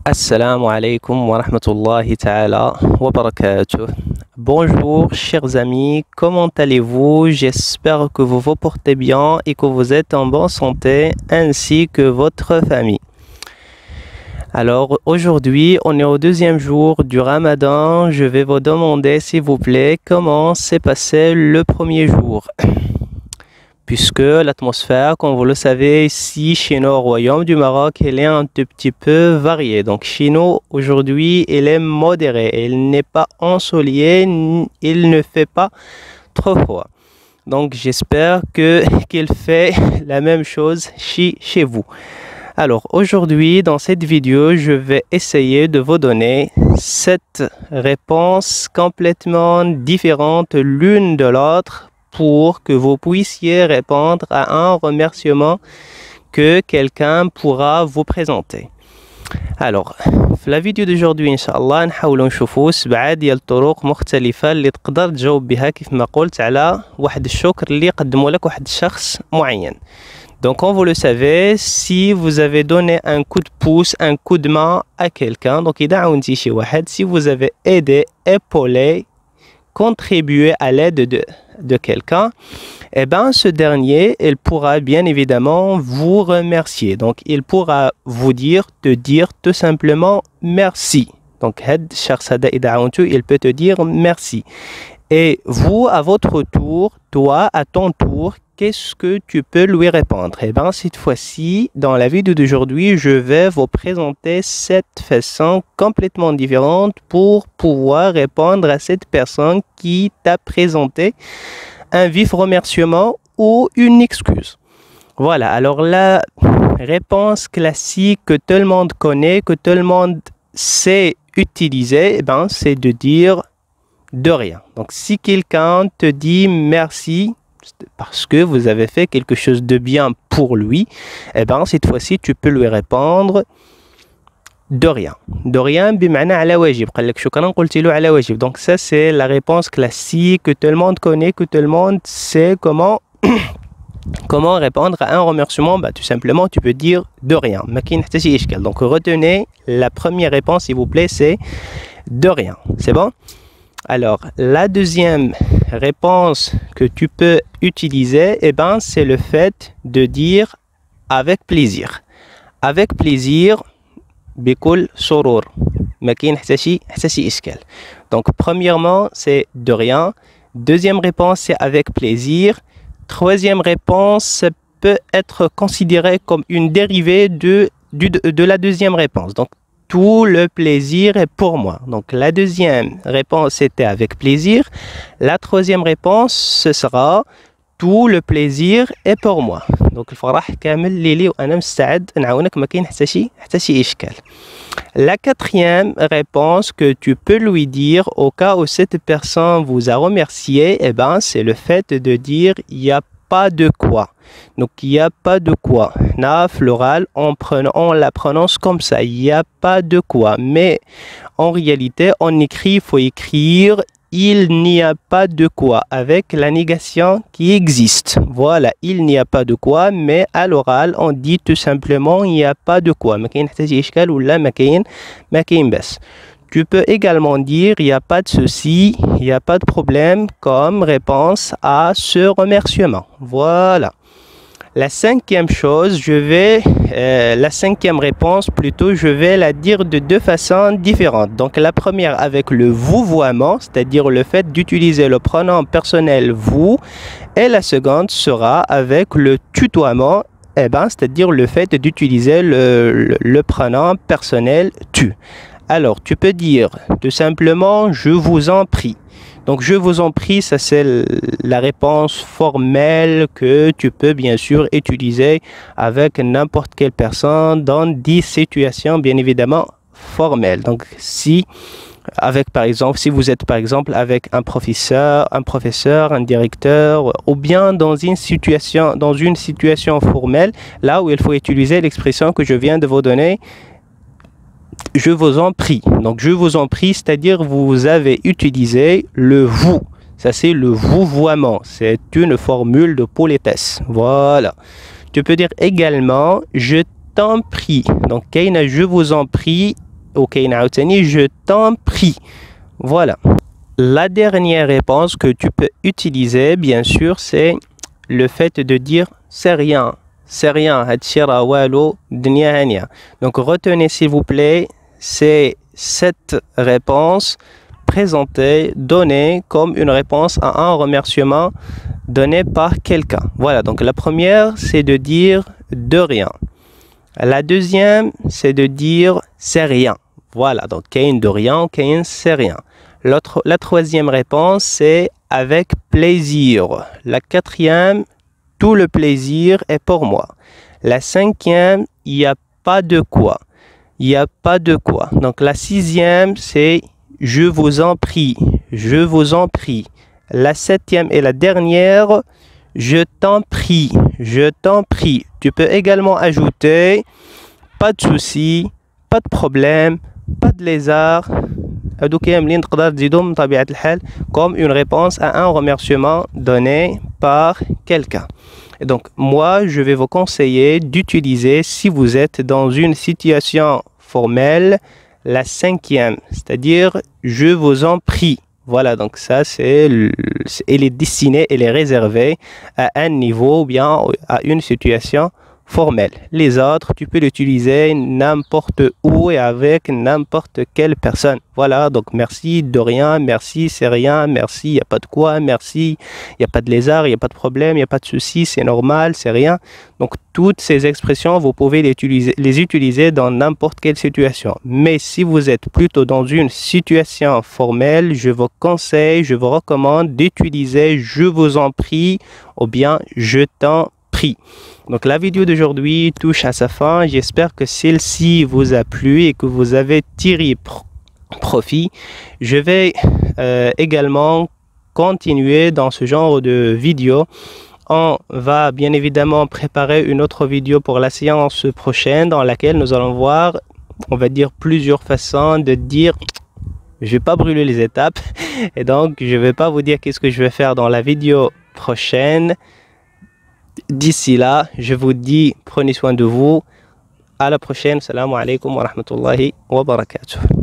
Assalamu alaikum wa rahmatullahi ta'ala wa barakatuh. Bonjour chers amis, comment allez-vous? J'espère que vous vous portez bien et que vous êtes en bonne santé ainsi que votre famille. Alors aujourd'hui, on est au deuxième jour du Ramadan. Je vais vous demander s'il vous plaît comment s'est passé le premier jour. Puisque l'atmosphère, comme vous le savez, ici chez nous au Royaume du Maroc, elle est un tout petit peu variée. Donc chez nous, aujourd'hui, elle est modérée. Elle n'est pas ensoleillée, il ne fait pas trop froid. Donc j'espère qu'il fait la même chose chez vous. Alors aujourd'hui, dans cette vidéo, je vais essayer de vous donner 7 réponses complètement différentes l'une de l'autre, pour que vous puissiez répondre à un remerciement que quelqu'un pourra vous présenter. Alors, في la vidéo d'aujourd'hui إن شاء الله نحاولوا نشوفوا 7 ديال الطرق مختلفة اللي تقدر تجاوب بها كيف ما قلت على واحد الشكر اللي قدموا لك واحد الشخص معين. Donc, comme vous le savez, si vous avez donné un coup de pouce, un coup de main à quelqu'un, donc إذا عاونتي شي واحد, si vous avez aidé, épaulé, contribuer à l'aide de quelqu'un, et ben ce dernier, il pourra bien évidemment vous remercier. Donc il pourra vous te dire tout simplement merci. Donc il peut te dire merci. Et vous, à votre tour, toi, à ton tour, qu'est-ce que tu peux lui répondre? Et bien cette fois-ci, dans la vidéo d'aujourd'hui, je vais vous présenter 7 façons complètement différentes pour pouvoir répondre à cette personne qui t'a présenté un vif remerciement ou une excuse. Voilà, alors la réponse classique que tout le monde connaît, que tout le monde sait utiliser, eh ben, c'est de dire de rien. Donc si quelqu'un te dit merci parce que vous avez fait quelque chose de bien pour lui, eh ben cette fois-ci tu peux lui répondre de rien. De rien بمعنى على واجب. قال لك شكرا قلت له على واجب. Donc ça c'est la réponse classique que tout le monde connaît, que tout le monde sait comment répondre à un remerciement. Bah, tout simplement tu peux dire de rien. ما كاين حتى شي إشكال. Donc retenez la première réponse s'il vous plaît, c'est de rien. C'est bon? Alors, la deuxième réponse que tu peux utiliser, eh ben, c'est le fait de dire avec plaisir. Avec plaisir, بكل سرور. ما كاين حتى شي إشكال. Donc, premièrement, c'est de rien. Deuxième réponse, c'est avec plaisir. Troisième réponse, ça peut être considéré comme une dérivée de la deuxième réponse. Donc, tout le plaisir est pour moi. Donc la deuxième réponse était avec plaisir. La troisième réponse ce sera tout le plaisir est pour moi. Donc الفرح كامل ليلي وأنا مستعد نعاونك ما كاين حتى شي إشكال. La quatrième réponse que tu peux lui dire au cas où cette personne vous a remercié, eh ben c'est le fait de dire il n'y a pas de quoi. Donc il n'y a pas de quoi. Na floral, on la prononce comme ça. Il n'y a pas de quoi. Mais en réalité, il faut écrire il n'y a pas de quoi avec la négation qui existe. Voilà, il n'y a pas de quoi, mais à l'oral, on dit tout simplement il n'y a pas de quoi. Tu peux également dire il n'y a pas de souci, il n'y a pas de problème comme réponse à ce remerciement. Voilà. La cinquième chose, la cinquième réponse plutôt, je vais la dire de deux façons différentes. Donc la première avec le vouvoiement, c'est-à-dire le fait d'utiliser le pronom personnel vous, et la seconde sera avec le tutoiement, eh ben, c'est-à-dire le fait d'utiliser le pronom personnel tu. Alors tu peux dire tout simplement je vous en prie. Donc je vous en prie, ça c'est la réponse formelle que tu peux bien sûr utiliser avec n'importe quelle personne dans des situations bien évidemment formelles. Donc si vous êtes par exemple avec un professeur, un directeur, ou bien dans une situation formelle, là où il faut utiliser l'expression que je viens de vous donner, je vous en prie. Donc je vous en prie, c'est-à-dire vous avez utilisé le vous. Ça c'est le vouvoiement. C'est une formule de politesse. Voilà. Tu peux dire également je t'en prie. Donc je vous en prie وكاين عاوتاني je t'en prie. Voilà. La dernière réponse que tu peux utiliser, bien sûr, c'est le fait de dire c'est rien. C'est rien. هادشي راه والو الدنيا هانية. Donc retenez s'il vous plaît, c'est cette réponse présentée, donnée comme une réponse à un remerciement donné par quelqu'un. Voilà, donc la première, c'est de dire de rien. La deuxième, c'est de dire c'est rien. Voilà, donc kain de rien, kain c'est rien. La troisième réponse, c'est avec plaisir. La quatrième, tout le plaisir est pour moi. La cinquième, il n'y a pas de quoi. Il n'y a pas de quoi. Donc la sixième, c'est je vous en prie. Je vous en prie. La septième et la dernière, je t'en prie. Je t'en prie. Tu peux également ajouter pas de souci, pas de problème, pas de lézard. Comme une réponse à un remerciement donné par quelqu'un. Et donc, moi, je vais vous conseiller d'utiliser, si vous êtes dans une situation formelle, la cinquième, c'est-à-dire je vous en prie. Voilà, donc ça, elle est destinée, elle est réservée à un niveau ou bien à une situation formelle. Les autres, tu peux l'utiliser n'importe où et avec n'importe quelle personne. Voilà, donc merci, de rien, merci, c'est rien, merci, il n'y a pas de quoi, merci, il n'y a pas de lézard, il n'y a pas de problème, il n'y a pas de souci, c'est normal, c'est rien. Donc toutes ces expressions, vous pouvez les utiliser dans n'importe quelle situation. Mais si vous êtes plutôt dans une situation formelle, je vous conseille, je vous recommande d'utiliser je vous en prie ou bien je t'en prie. Donc la vidéo d'aujourd'hui touche à sa fin. J'espère que celle-ci vous a plu et que vous avez tiré profit. Je vais également continuer dans ce genre de vidéo. On va bien évidemment préparer une autre vidéo pour la séance prochaine dans laquelle nous allons voir, on va dire, plusieurs façons de dire. Je vais pas brûler les étapes et donc je vais pas vous dire qu'est-ce que je vais faire dans la vidéo prochaine. D'ici là, je vous dis, prenez soin de vous. À la prochaine. Salam alaikum wa rahmatullahi wa barakatuh.